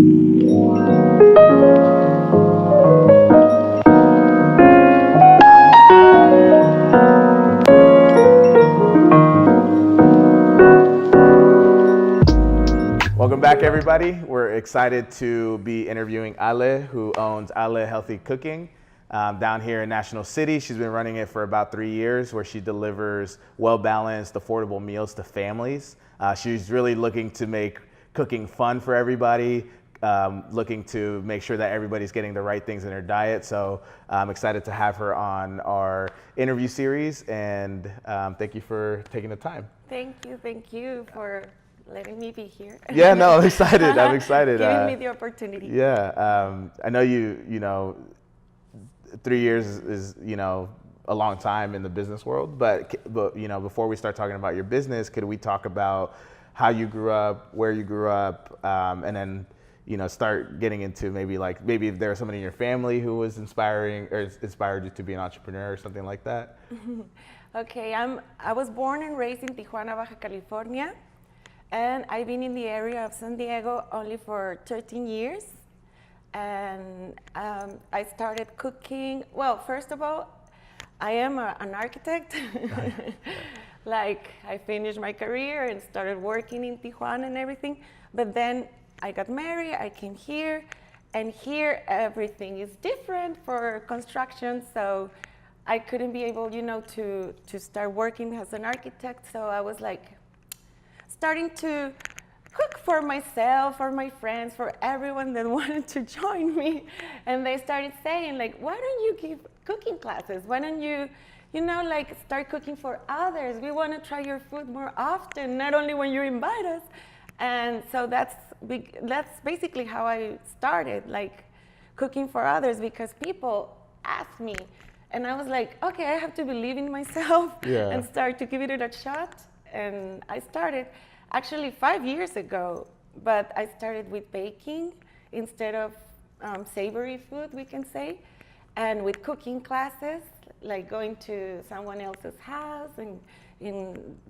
Welcome back, everybody. We're excited to be interviewing Ale, who owns Ale Healthy Cooking down here in National City. She's been running it for about 3 years, where she delivers well-balanced, affordable meals to families. She's really looking to make cooking fun for everybody, looking to make sure that everybody's getting the right things in their diet. So I'm excited to have her on our interview series, and thank you for taking the time. Thank you for letting me be here. Yeah, no, I'm excited. I'm excited. Giving me the opportunity. Yeah, I know you know, 3 years is a long time in the business world, but before we start talking about your business, could we talk about how you grew up, where you grew up, and then start getting into maybe if there was somebody in your family who was inspired you to be an entrepreneur or something like that. Okay, I was born and raised in Tijuana, Baja California. And I've been in the area of San Diego only for 13 years. And I started cooking. Well, first of all, I am an architect. I finished my career and started working in Tijuana and everything. But then I got married, I came here, and here everything is different for construction. So I couldn't be able, to start working as an architect. So I was starting to cook for myself, for my friends, for everyone that wanted to join me. And they started saying, why don't you give cooking classes? Why don't you, start cooking for others? We want to try your food more often, not only when you invite us. And so that's basically how I started, cooking for others, because people asked me. And I was like, okay, I have to believe in myself and start to give it a shot. And I started actually 5 years ago, but I started with baking instead of savory food, we can say, and with cooking classes, like going to someone else's house, and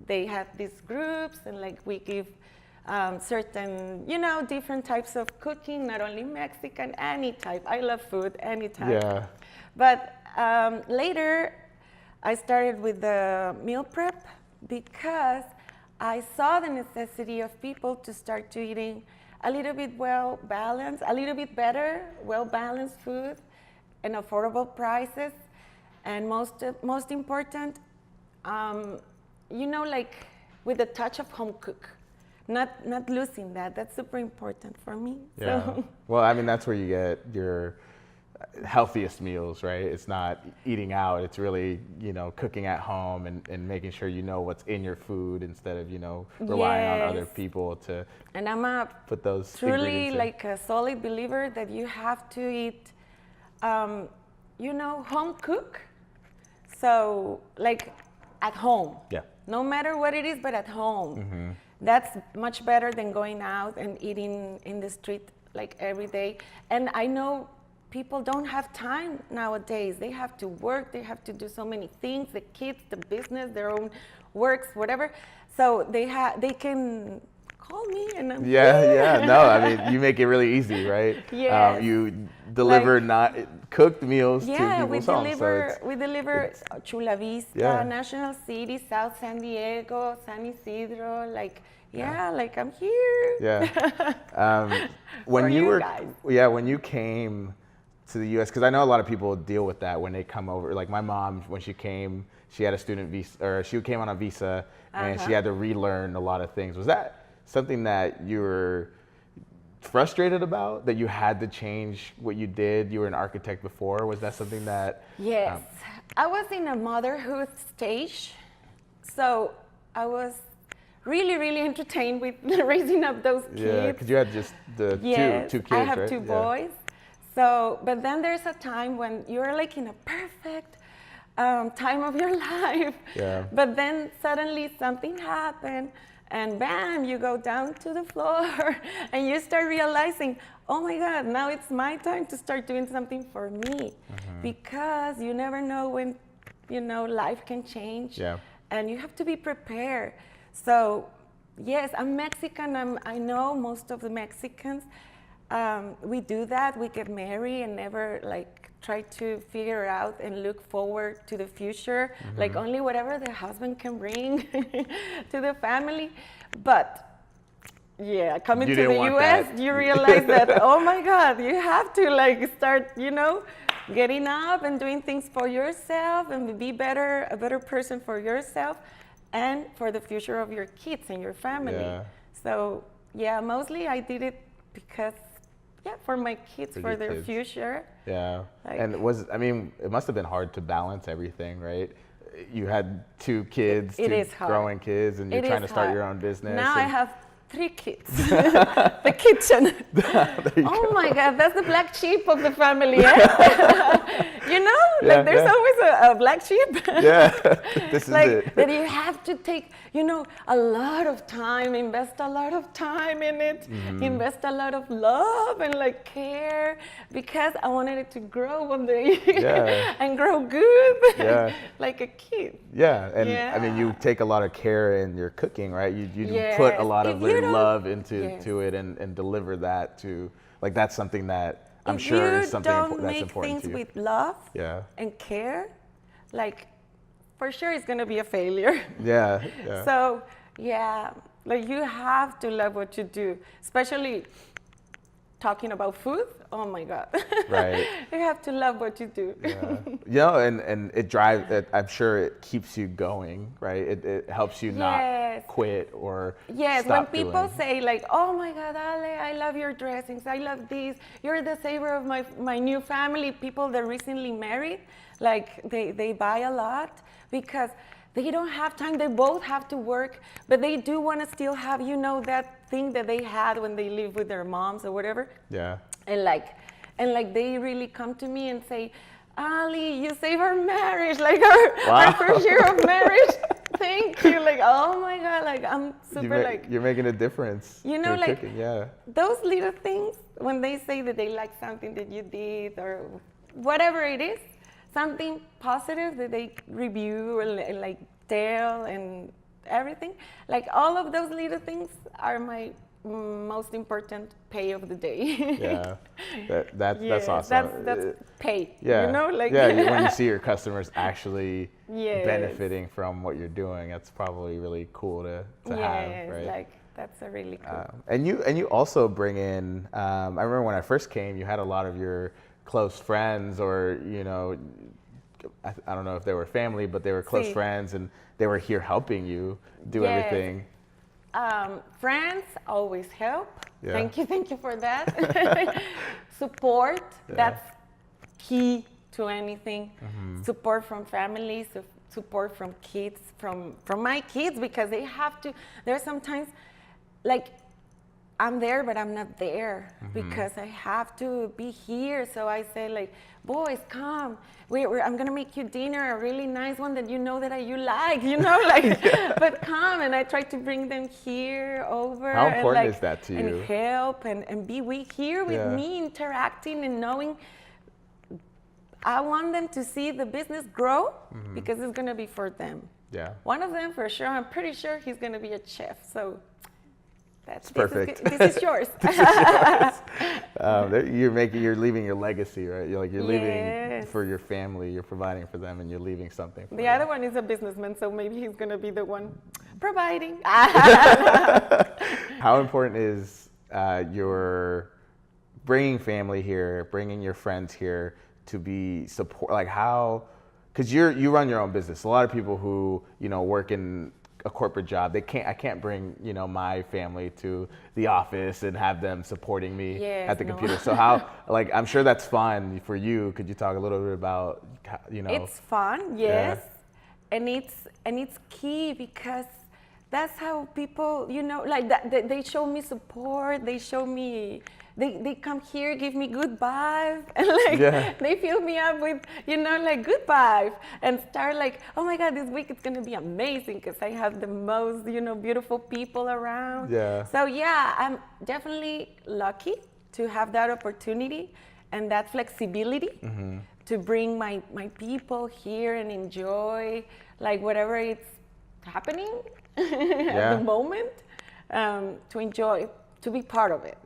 they have these groups, and we give certain, different types of cooking, not only Mexican, any type. I love food, any type. Yeah. But later, I started with the meal prep because I saw the necessity of people to start to eating a little bit well-balanced, a little bit better, well-balanced food and affordable prices. And most important, with the touch of home cook, not losing that. That's super important for me. Yeah. So. Well, I mean, that's where you get your healthiest meals, right? It's not eating out, it's really, cooking at home and making sure what's in your food instead of, relying on other people to and I'm put those truly ingredients in. a solid believer that you have to eat, home cook. So at home. Yeah. No matter what it is, but at home. Mm-hmm. That's much better than going out and eating in the street every day. And I know people don't have time nowadays. They have to work, they have to do so many things, the kids, the business, their own works, whatever. So they can call me and I'm Yeah, no, I mean, you make it really easy, right? Yeah. You deliver not cooked meals to people's homes. We deliver Chula Vista, National City, South San Diego, San Isidro, I'm here. Yeah. When you came to the U.S., because I know a lot of people deal with that when they come over. Like my mom, when she came, she had a student visa, or she came on a visa, and she had to relearn a lot of things. Was that something that you were frustrated about, that you had to change what you did? You were an architect before. Was that something that? Yes, I was in a motherhood stage, so I was really, really entertained with raising up those kids. Yeah, because you had just the two kids, I have right? two boys. So, but then there's a time when you're in a perfect time of your life. Yeah. But then suddenly something happened, and bam, you go down to the floor, and you start realizing, oh my God, now it's my time to start doing something for me, because you never know when, life can change, and you have to be prepared. So, yes, I'm Mexican. I know most of the Mexicans. we do that. We get married and never like try to figure out and look forward to the future, like only whatever the husband can bring to the family. But yeah, coming to the US, you realize that, oh my God, you have to like start, getting up and doing things for yourself and be a better person for yourself and for the future of your kids and your family. Yeah. So yeah, mostly I did it because, for my kids, for their kids. Future. Yeah. Like, And it must have been hard to balance everything, right? You had 2 kids, it 2 is hard. growing kids, and you're trying to start your own business. Now I have 3 kids. The kitchen. Oh my God, that's the black sheep of the family. There's always a black sheep. Yeah, this is like it. that you have to take, a lot of time, invest a lot of time in it, invest a lot of love and like care, because I wanted it to grow one day and grow good, like a kid. Yeah, and I mean, you take a lot of care in your cooking, right? You put a lot of love into it and deliver that to, like, that's something that I'm sure is something that's important to you. If you don't make things with love and care, like, for sure it's gonna be a failure. Yeah. So like you have to love what you do, especially talking about food. Oh my God. Right. You have to love what you do. Yeah. And it drives, I'm sure it keeps you going, right? It helps you not quit or when stop people doing. say like, oh my God, Ale, I love your dressings, I love these, you're the savior of my new family. People that recently married, like they buy a lot because they don't have time. They both have to work, but they do want to still have, that thing that they had when they lived with their moms or whatever. Yeah. And like they really come to me and say, Ali, you saved our marriage, like our first year of marriage. Thank you. Like, oh my God, like I'm super you're making a difference. Through like cooking. Those little things, when they say that they like something that you did or whatever it is, something positive that they review and like tell and everything, like all of those little things are my most important pay of the day. Yeah, that's awesome. That's pay. Yeah, like when you see your customers actually benefiting from what you're doing, that's probably really cool to have, right? Like that's a really cool. And you also bring in. I remember when I first came, you had a lot of your close friends, or I don't know if they were family, but they were close friends, and they were here helping you do everything. Friends always help. Thank you for that. Support, that's key to anything. Support from families, support from kids, from my kids, because they have to. There's sometimes like I'm there, but I'm not there because I have to be here. So I say like, boys, come. I'm gonna make you dinner, a really nice one that you like, but come. And I try to bring them here over. How important is that to you? And help and be here with me, interacting and knowing. I want them to see the business grow because it's gonna be for them. Yeah. One of them for sure. I'm pretty sure he's gonna be a chef. So. That's perfect. This is yours. You're leaving your legacy, right? You're leaving for your family. You're providing for them, and you're leaving something. For the other one is a businessman, so maybe he's gonna be the one providing. How important is your bringing family here, bringing your friends here to be support? Like how? Because you run your own business. A lot of people who work in a corporate job, I can't bring my family to the office and have them supporting me at the computer. So how, like, I'm sure that's fun for you. Could you talk a little bit about It's fun, yes. And it's key because that's how people like that they show me support. They show me they come here, give me good vibes, and they fill me up with like good vibes, and start like, oh my God, this week it's gonna be amazing because I have the most beautiful people around. So I'm definitely lucky to have that opportunity and that flexibility to bring my people here and enjoy like whatever it's happening at the moment, to enjoy, to be part of it.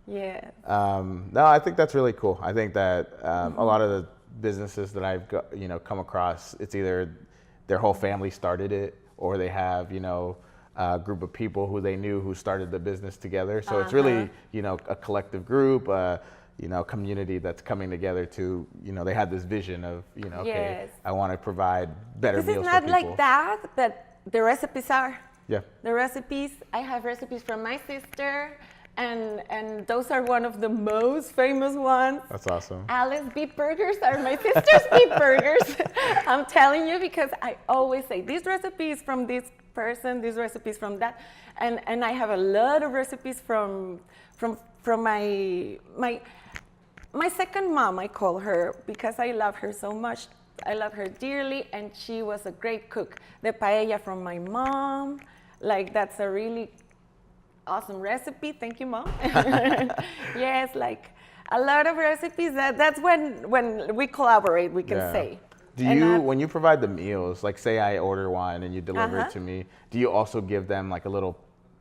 Yeah. No, I think that's really cool. I think that a lot of the businesses that I've come across, it's either their whole family started it, or they have a group of people who they knew who started the business together. So it's really a collective group, community that's coming together to they had this vision of okay, Yes. I want to provide better This meals is for not people. like that, but the recipes are. Yeah. The recipes, I have recipes from my sister, and those are one of the most famous ones. That's awesome. Alice beef burgers are my sister's beef burgers. I'm telling you, because I always say this recipe is from this person, this recipe is from that, and I have a lot of recipes from my second mom. I call her because I love her so much. I love her dearly, and she was a great cook. The paella from my mom, like that's a really awesome recipe. Thank you, Mom. Yes, like a lot of recipes. That's when we collaborate, we can say. Do you, when you provide the meals, like say I order one and you deliver it to me, do you also give them like a little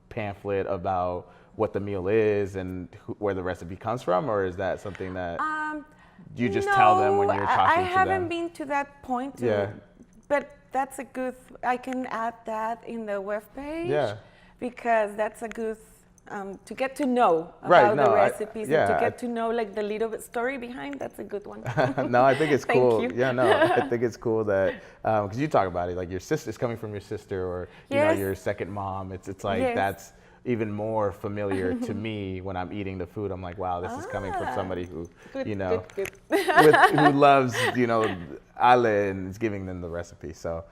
pamphlet about what the meal is and where the recipe comes from, or is that something that you just tell them when you're talking to them? I haven't been to that point. But that's a good. I can add that in the webpage. Yeah. Because that's a good to get to know about the recipes and to get to know like the little bit story behind. That's a good one. No, I think it's cool. Thank you. Yeah, no, I think it's cool that because you talk about it, like your sister's coming from your sister, or your second mom. It's like that's even more familiar to me when I'm eating the food. I'm like, wow, this is coming from somebody who who loves Ale and is giving them the recipe. So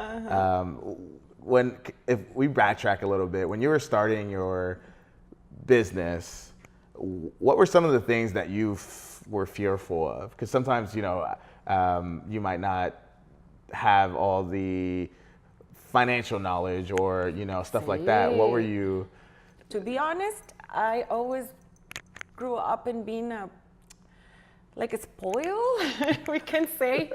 if we backtrack a little bit, when you were starting your business, what were some of the things that you were fearful of? Because sometimes you might not have all the financial knowledge or stuff like that. What were you? To be honest, I always grew up in being a spoil, we can say.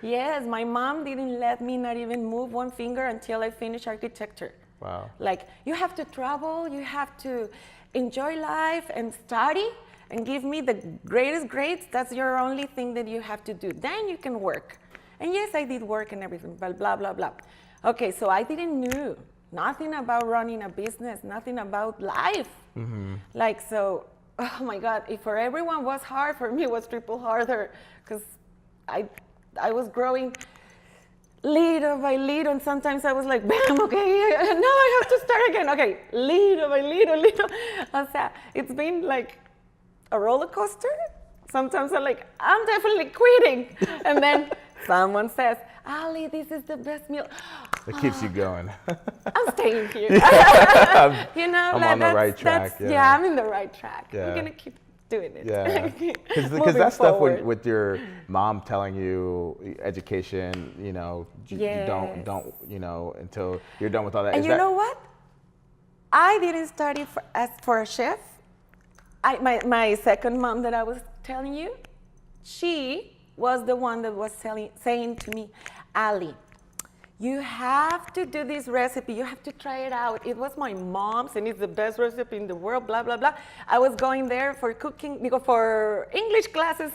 Yes, my mom didn't let me not even move one finger until I finished architecture. Wow. Like, you have to travel, you have to enjoy life and study and give me the greatest grades. That's your only thing that you have to do. Then you can work. And yes, I did work and everything, but blah, blah, blah. Okay, so I didn't know nothing about running a business, nothing about life. Like, so, oh my God, if for everyone was hard, for me it was triple harder, because I was growing little by little, and sometimes I was like, bam, okay, now I have to start again. Okay, little by little. O sea, it's been like a roller coaster. Sometimes I'm like, I'm definitely quitting. And then someone says, Ali, this is the best meal. It keeps you going. I'm staying here. I'm on the right track. Yeah, I'm in the right track. Yeah. I'm going to keep doing it. Yeah. Because that stuff with your mom telling you education, you don't, until you're done with all that. And you know what? I didn't study for a chef. My second mom that I was telling you, she was the one that was saying to me, Ali, you have to do this recipe. You have to try it out. It was my mom's, and it's the best recipe in the world, blah, blah, blah. I was going there for cooking, for English classes,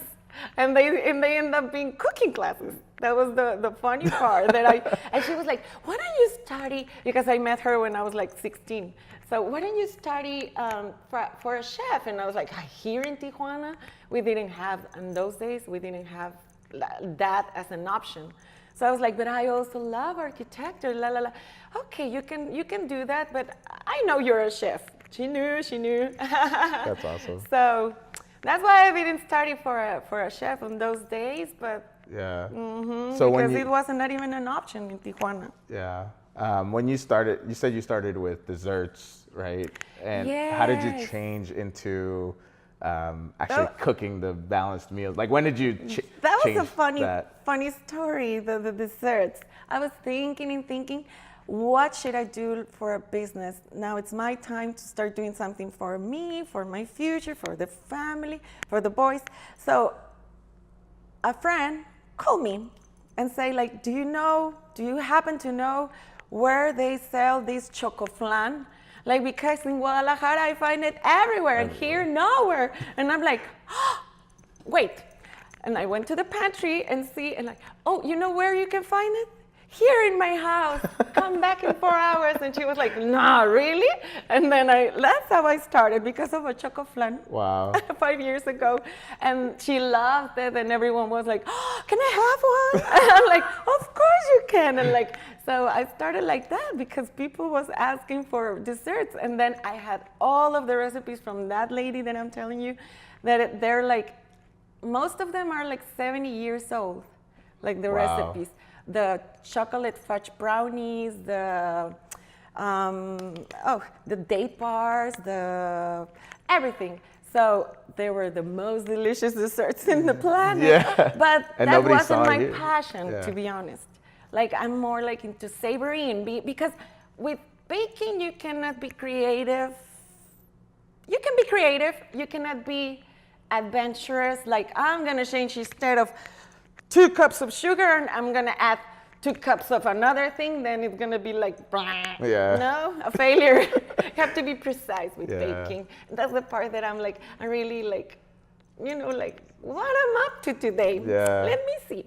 and they end up being cooking classes. That was the funny part. And she was like, why don't you study, because I met her when I was like 16. So why don't you study for a chef? And I was like, here in Tijuana, we didn't have, in those days, we didn't have that as an option. So I was like, but I also love architecture, la la la. Okay, you can do that, but I know you're a chef. She knew. That's awesome. So that's why I didn't study for a chef in those days, but yeah. So because it wasn't not even an option in Tijuana. Yeah. When you started, you said you started with desserts, right? And how did you change into actually cooking the balanced meals? Like, when did you change that? Was a funny story, the desserts. I was thinking, what should I do for a business? Now it's my time to start doing something for me, for my future, for the family, for the boys. So a friend called me and say, like, do you happen to know where they sell this choco flan? Like, because in Guadalajara, I find it everywhere, and here, nowhere. And I'm like, oh, wait. And I went to the pantry and see, and like, oh, you know where you can find it? Here in my house. Come back in 4 hours. And she was like, nah, really? And then that's how I started, because of a choco flan. Wow. 5 years ago. And she loved it, and everyone was like, oh, can I have one? And I'm like, of course you can. And like, so I started like that because people was asking for desserts. And then I had all of the recipes from that lady that I'm telling you, that they're like, most of them are like 70 years old, like the recipes. The chocolate fudge brownies, the date bars, everything. So they were the most delicious desserts in the planet. Yeah. But and that wasn't my you. passion, to be honest. Like, I'm more like into savory, because with baking you cannot be creative. You can be creative. You cannot be adventurous. Like, I'm gonna change, instead of 2 cups of sugar, and I'm gonna add 2 cups of another thing, then it's gonna be like, no, a failure. You have to be precise with baking. That's the part that I'm really like, what I'm up to today. Let me see.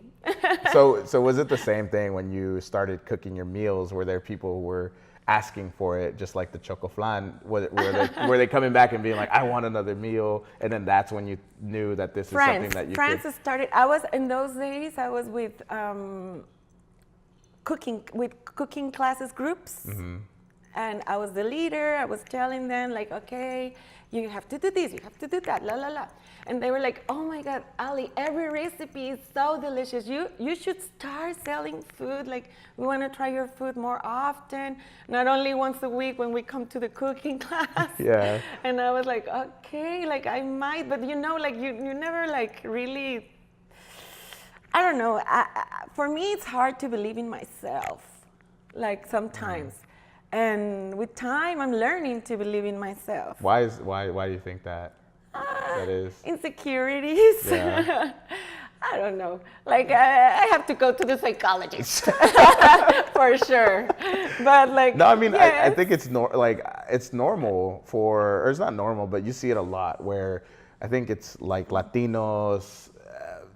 So was it the same thing when you started cooking your meals? Were there people who were asking for it, just like the choco flan? Were they coming back and being like, I want another meal? And then that's when you knew that this is something that you could... started. In those days, I was with cooking classes groups. And I was the leader. I was telling them, like, okay, you have to do this, you have to do that, la, la, la. And they were like, oh my God, Ali, every recipe is so delicious. You should start selling food. Like, we want to try your food more often, not only once a week when we come to the cooking class. Yeah. And I was like, okay, like I might, but you never like really, I don't know. For me, it's hard to believe in myself, like sometimes. And with time, I'm learning to believe in myself. Why do you think that? That is insecurities. Yeah. I don't know. Like, I have to go to the psychologist for sure. But like, no, I mean, yes. I think it's it's normal or it's not normal, but you see it a lot where I think it's like Latinos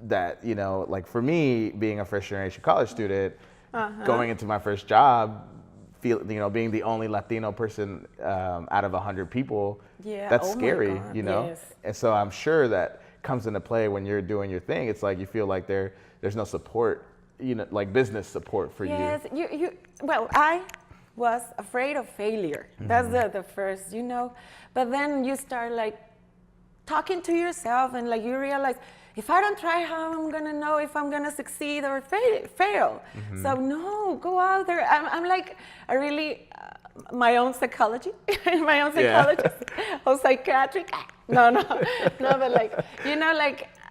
that, like for me, being a first generation college student, going into my first job, being the only Latino person out of 100 people, that's scary, Yes. And so I'm sure that comes into play when you're doing your thing. It's like you feel like there's no support, like business support for you. Yes, well, I was afraid of failure. That's the first, But then you start like talking to yourself, and like you realize, if I don't try, how am I gonna know if I'm gonna succeed or fail? So no, go out there. I'm like my own psychologist or psychiatric. No, but like,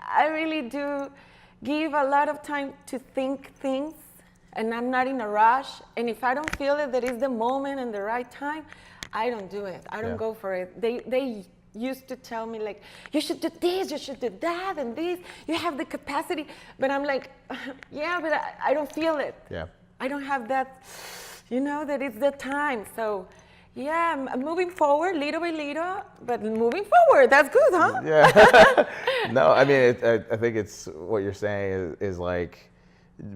I really do give a lot of time to think things, and I'm not in a rush. And if I don't feel that is the moment and the right time, I don't do it. I don't go for it. They used to tell me like, you should do this, you should do that, and this. You have the capacity, but I'm like, yeah, but I don't feel it. Yeah. I don't have that, that it's the time. So, yeah, I'm moving forward little by little, but moving forward, that's good, huh? Yeah. No, I mean, I think it's what you're saying is like,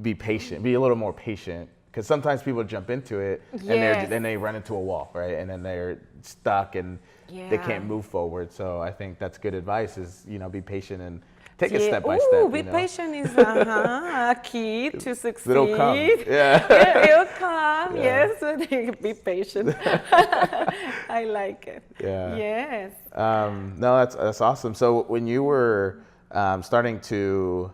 be patient, be a little more patient. Because sometimes people jump into it and then they run into a wall, right? And then they're stuck and they can't move forward. So I think that's good advice is, be patient and take it step by step. Be patient is a key to succeed. It'll come. It'll come, yes. Be patient. I like it. Yeah. Yes. No, that's awesome. So when you were starting to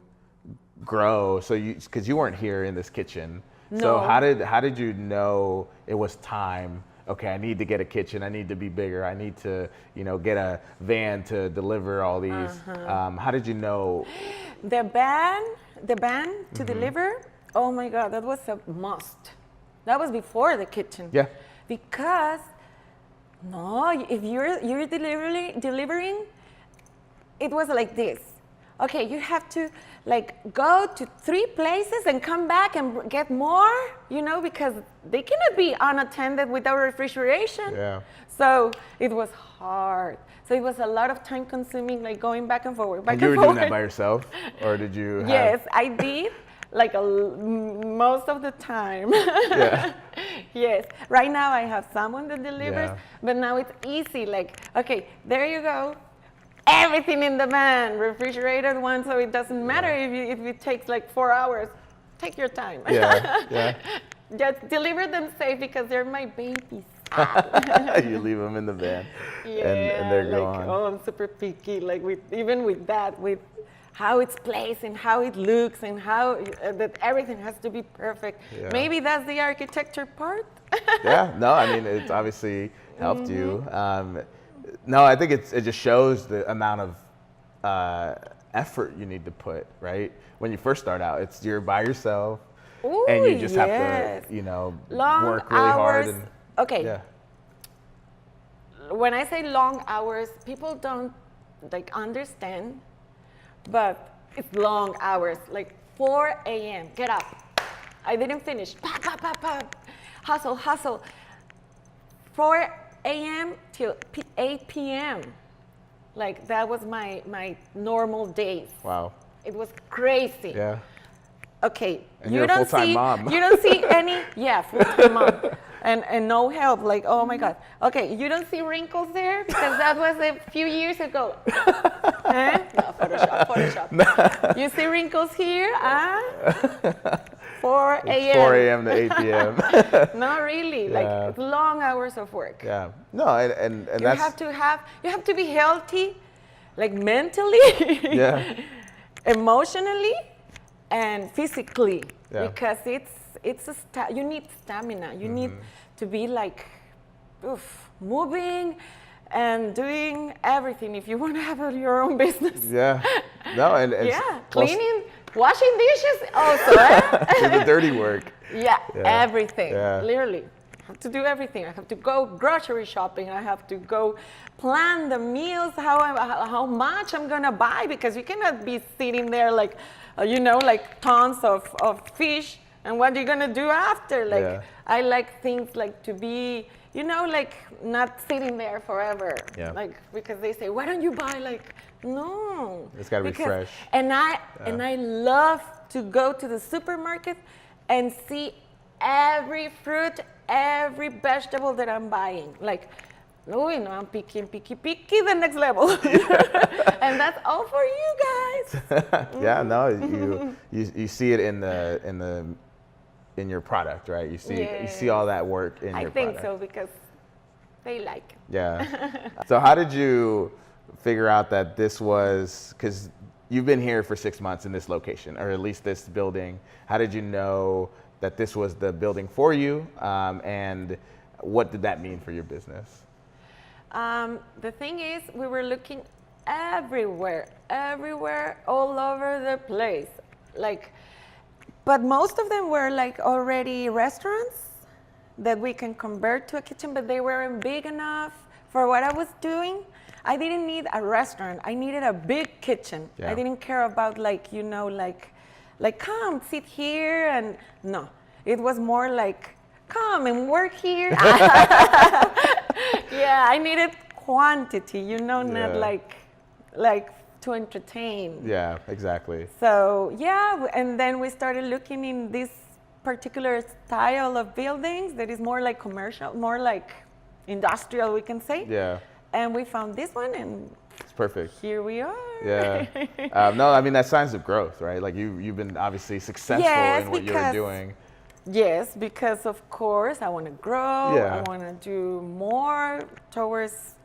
grow, because you weren't here in this kitchen, No. So how did you know it was time? Okay, I need to get a kitchen. I need to be bigger. I need to, get a van to deliver all these. How did you know? The van to deliver. Oh my God, that was a must. That was before the kitchen. Yeah. Because if you're delivering, it was like this. okay, you have to like go to 3 places and come back and get more, you know, because they cannot be unattended without refrigeration. Yeah. So it was hard. So it was a lot of time consuming, like going back and forward, back And you and were forward. doing that by yourself, or did you have? Yes, I did, like most of the time. Yeah. Yes. Right now I have someone that delivers, Yeah. but now it's easy. Like, okay, there you go. Everything in the van, refrigerated one, so it doesn't matter if it takes like 4 hours. Take your time. Yeah. Yeah. Just deliver them safe because they're my babies. You leave them in the van, Yeah, and they're like, gone. oh, I'm super picky. Like even with that, with how it's placed and how it looks and how that everything has to be perfect. Yeah. Maybe that's the architecture part. Yeah. No, I mean, it's obviously helped you. No, I think it just shows the amount of effort you need to put, right? When you first start out, you're by yourself, Ooh, and you just yes. have to, Long work really hard. hours. And, Okay. Yeah. When I say long hours, people don't like understand, but it's long hours. Like 4 a.m. Get up. I didn't finish. Pop, pop, pop, pop. Hustle, hustle. 4 a.m. till 8 p.m. Like that was my normal days. Wow. It was crazy. Yeah. Okay, And you're a full-time mom. You don't see any, full-time mom, and no help. Like, oh my God. Okay, you don't see wrinkles there because that was a few years ago. No, Photoshop. You see wrinkles here? 4 a.m. It's 4 a.m. to 8 p.m. Not really. Yeah. Like it's long hours of work. Yeah. No, and You that's. you have to be healthy, like mentally, Yeah. emotionally, and physically, Yeah. because you need stamina. You need to be like moving and doing everything if you want to have your own business. Yeah. No, and Cleaning, washing dishes also. do the dirty work. Yeah, Yeah. everything. Yeah. Literally. I have to do everything. I have to go grocery shopping. I have to go plan the meals, how much I'm gonna buy, because you cannot be sitting there like, like tons of fish, and what are you gonna do after? Like, Yeah. I like things like to be, like not sitting there forever. Yeah. Like, because they say, why don't you buy like, no. It's gotta be fresh. And I love to go to the supermarket and see every fruit, every vegetable that I'm buying. Like, I'm picky, the next level. And that's all for you guys. Yeah, no, you see it in your product, right? You see all that work in your product. I think so, because they like it. Yeah. So how did you figure out that this was, because you've been here for 6 months in this location, or at least this building. How did you know that this was the building for you? And what did that mean for your business? The thing is, we were looking everywhere, all over the place. Like, but most of them were like already restaurants that we can convert to a kitchen, but they weren't big enough for what I was doing. I didn't need a restaurant. I needed a big kitchen. Yeah. I didn't care about like, like come sit here, and no. It was more like, come and work here. Yeah, I needed quantity, not like to entertain. Yeah, exactly. So yeah, and then we started looking in this particular style of buildings that is more like commercial, more like industrial, we can say. Yeah. And we found this one, and It's perfect. here we are. Yeah. No, I mean, that's signs of growth, right? Like you've been obviously successful in what you're doing. Yes, because of course I want to grow. Yeah. I want to do more towards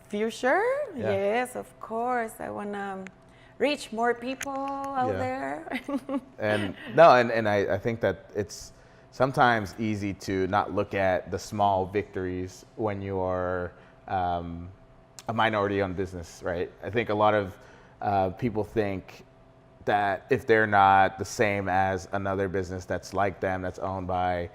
future. Yeah. Yes, of course. I want to reach more people out there. And no, and I think that it's sometimes easy to not look at the small victories when you are a minority-owned business, right? I think a lot of people think that if they're not the same as another business that's like them, that's owned by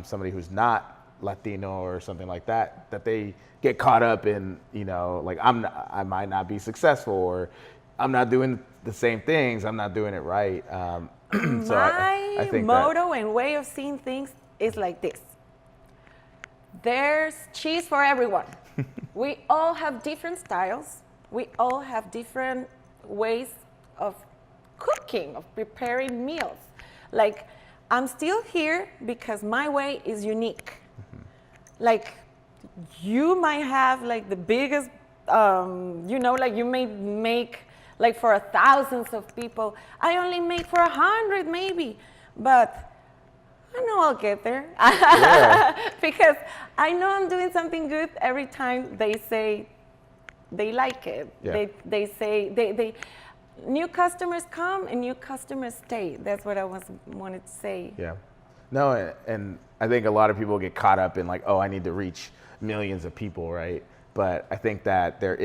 somebody who's not Latino or something like that, that they get caught up in, like I might not be successful, or I'm not doing the same things. I'm not doing it right. So I think motto and way of seeing things is like this. There's cheese for everyone. We all have different styles. We all have different ways of cooking, of preparing meals. Like, I'm still here because my way is unique. Like, you might have like the biggest, like you may make like for thousands of people. I only make for 100 maybe, but I know I'll get there. Yeah. Because I know I'm doing something good every time they say they like it. Yeah. They say, new customers come and new customers stay. That's what I wanted to say. Yeah. No, and I think a lot of people get caught up in like, oh, I need to reach millions of people, right? But I think that there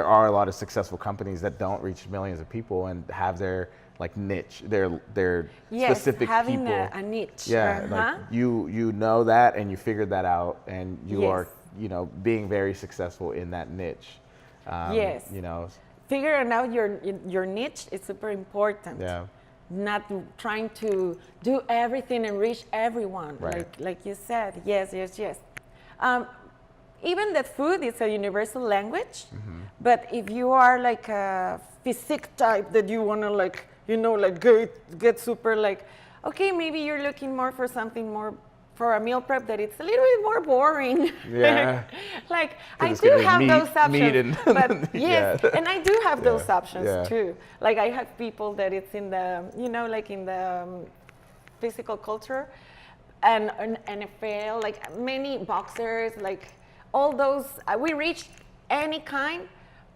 are a lot of successful companies that don't reach millions of people and have their like niche, their specific having people. a niche. Yeah, like you know that and you figured that out and you are, being very successful in that niche. Yes. Figuring out your niche is super important. Yeah. Not trying to do everything and reach everyone. Right. Like you said. Yes. Even that food is a universal language, but if you are like a physique type that you want to like get super like, okay, maybe you're looking more for something more for a meal prep that it's a little bit more boring. Yeah. Like I do have those options, but yes, and I do have those options too. Like I have people that it's in the, like in the physical culture and NFL, like many boxers, like all those, we reach any kind,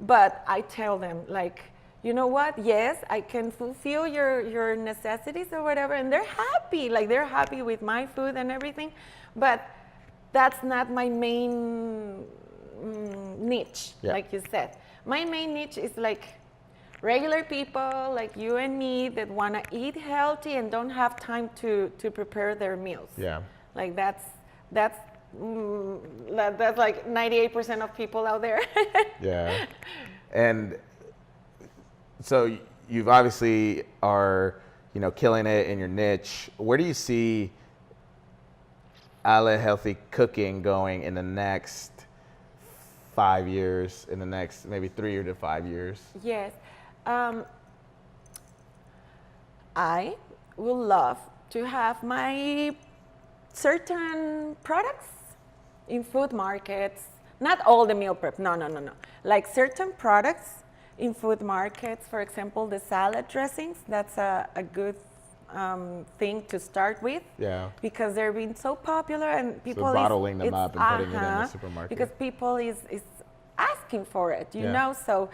but I tell them like, you know what? Yes, I can fulfill your necessities or whatever, and they're happy. Like they're happy with my food and everything, but that's not my main niche, like you said. My main niche is like regular people like you and me that want to eat healthy and don't have time to prepare their meals. Yeah. Like that's like 98% of people out there. Yeah. And so you've obviously are, killing it in your niche. Where do you see Ale Healthy Cooking going in the next 5 years, in the next maybe 3 to 5 years? Yes. I would love to have my certain products in food markets, not all the meal prep, no. Like certain products in food markets, for example, the salad dressings, that's a good thing to start with. Yeah. Because they're being so popular and people bottling them up and putting it in the supermarket. Because people is asking for it, you know? So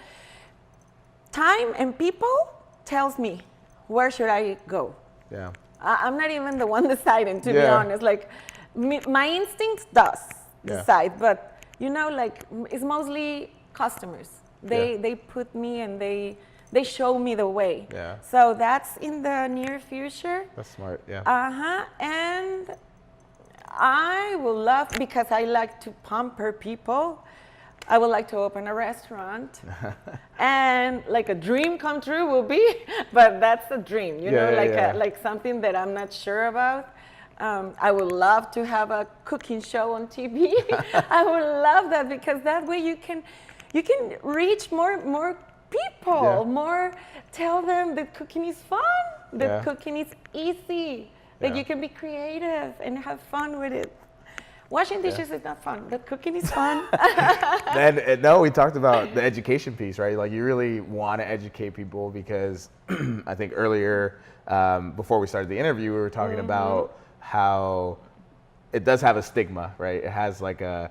time and people tells me, where should I go? Yeah. I'm not even the one deciding, to be honest. Like my instincts does decide, but like it's mostly customers. They put me and they show me the way. Yeah. So that's in the near future. That's smart. Yeah. And I would love, because I like to pamper people, I would like to open a restaurant. And like a dream come true will be, but that's a dream, like something that I'm not sure about. I would love to have a cooking show on TV. I would love that, because that way you can reach more people, more tell them that cooking is fun, that cooking is easy, that you can be creative and have fun with it. Washing dishes is not fun, but cooking is fun. And no, we talked about the education piece, right? Like you really want to educate people, because I think earlier, before we started the interview, we were talking about how it does have a stigma, right? It has like I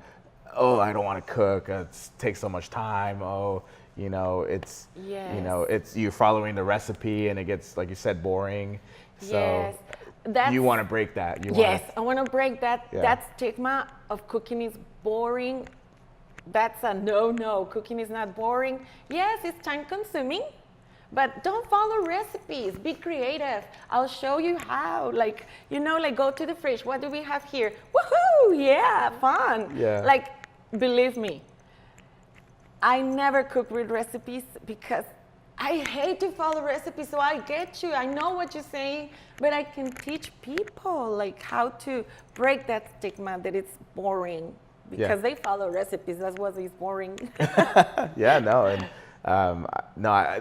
don't want to cook. It takes so much time. It's it's you following the recipe and it gets, like you said, boring. So you want to break that. I want to break that that stigma of cooking is boring. That's a no. Cooking is not boring. Yes, it's time consuming, but don't follow recipes. Be creative. I'll show you how. Like go to the fridge. What do we have here? Woohoo! Yeah, fun. Yeah. Like, believe me, I never cook with recipes because I hate to follow recipes, so I get you. I know what you're saying, but I can teach people like how to break that stigma that it's boring because they follow recipes. That's what is boring. Yeah, no, and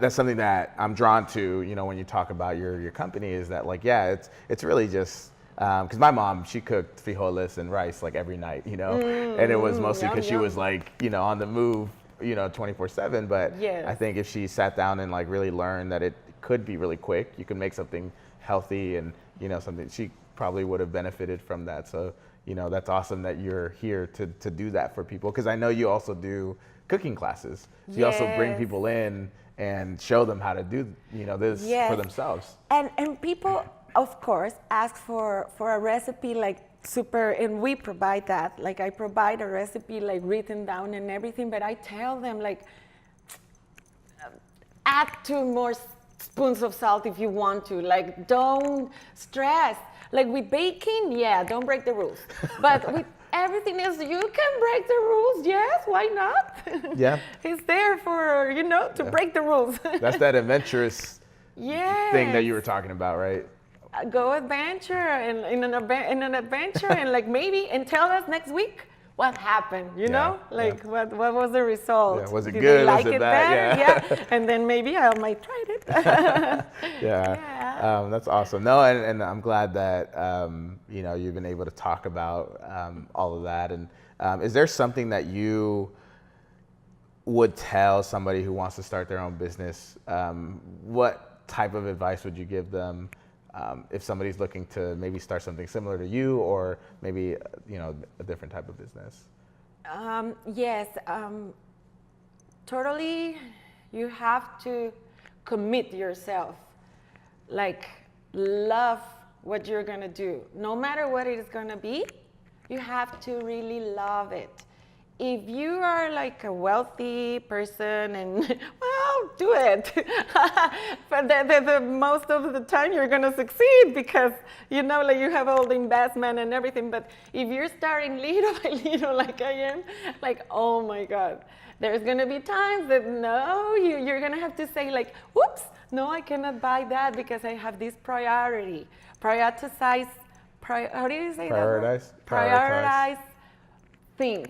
that's something that I'm drawn to. You know, when you talk about your company, is that like, yeah, it's really just because my mom, she cooked frijoles and rice like every night, you know, and it was mostly because she was like, you know, on the move, you know, 24/7. But I think if she sat down and like really learned that it could be really quick, you can make something healthy and, you know, something, she probably would have benefited from that. So, you know, that's awesome that you're here to do that for people. Because I know you also do cooking classes. So you also bring people in and show them how to do, you know, this for themselves. And people, of course, ask for a recipe like super, and we provide that. Like I provide a recipe like written down and everything, but I tell them like, add 2 more spoons of salt if you want to. Like, don't stress. Like with baking, don't break the rules. But with everything else, you can break the rules. Yes, why not? Yeah. It's there for, you know, to break the rules. That's that adventurous thing that you were talking about, right? Go adventure in an adventure and like maybe and tell us next week what happened, you know? Like what was the result? Yeah, was it Did good? they like was it it bad? better? And then maybe I might try it. That's awesome. No, and I'm glad that you know, you've been able to talk about all of that. And is there something that you would tell somebody who wants to start their own business? What type of advice would you give them? If somebody's looking to maybe start something similar to you, or maybe, you know, a different type of business? Yes, totally. You have to commit yourself. Like, love what you're gonna do. No matter what it is gonna be, you have to really love it. If you are like a wealthy person and, well, do it. But the most of the time you're gonna succeed because, you know, like you have all the investment and everything. But if you're starting little by little like I am, like, oh my God, there's gonna be times that no, you're gonna have to say like, whoops, no, I cannot buy that because I have this priority. How do you say that? Prioritize things.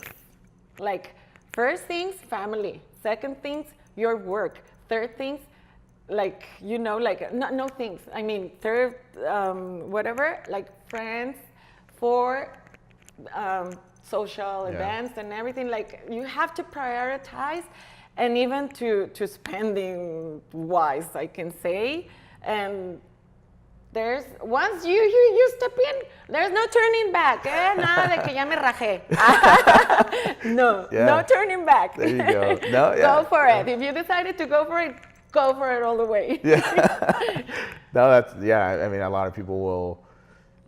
Like, first things, family. Second things, your work. Third things, like, you know, like, no things. I mean, third, whatever, like friends. Four, social events and everything. Like, you have to prioritize, and even to spending wise, I can say. And there's, once you step in, there's no turning back. Nada de que ya me rajé. No turning back. There you go. Go for it. If you decided to go for it all the way. I mean, a lot of people will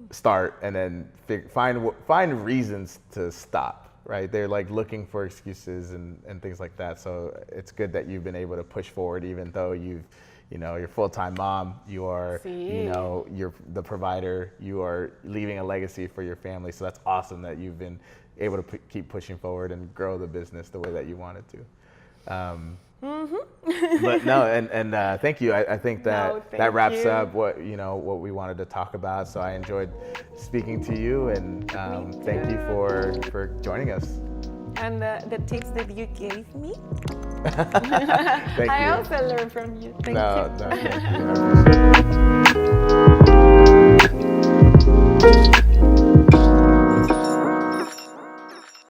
start and then find reasons to stop, right? They're like looking for excuses and things like that. So it's good that you've been able to push forward, even though you're full-time mom, you are, you know, you're the provider, you are leaving a legacy for your family. So that's awesome that you've been able to keep pushing forward and grow the business the way that you wanted to. But no, and thank you. I think that wraps up what we wanted to talk about. So I enjoyed speaking to you, and thank you for joining us. And the tips that you gave me. Thank you. I also learned from you. Thank you. Thank you. I appreciate it.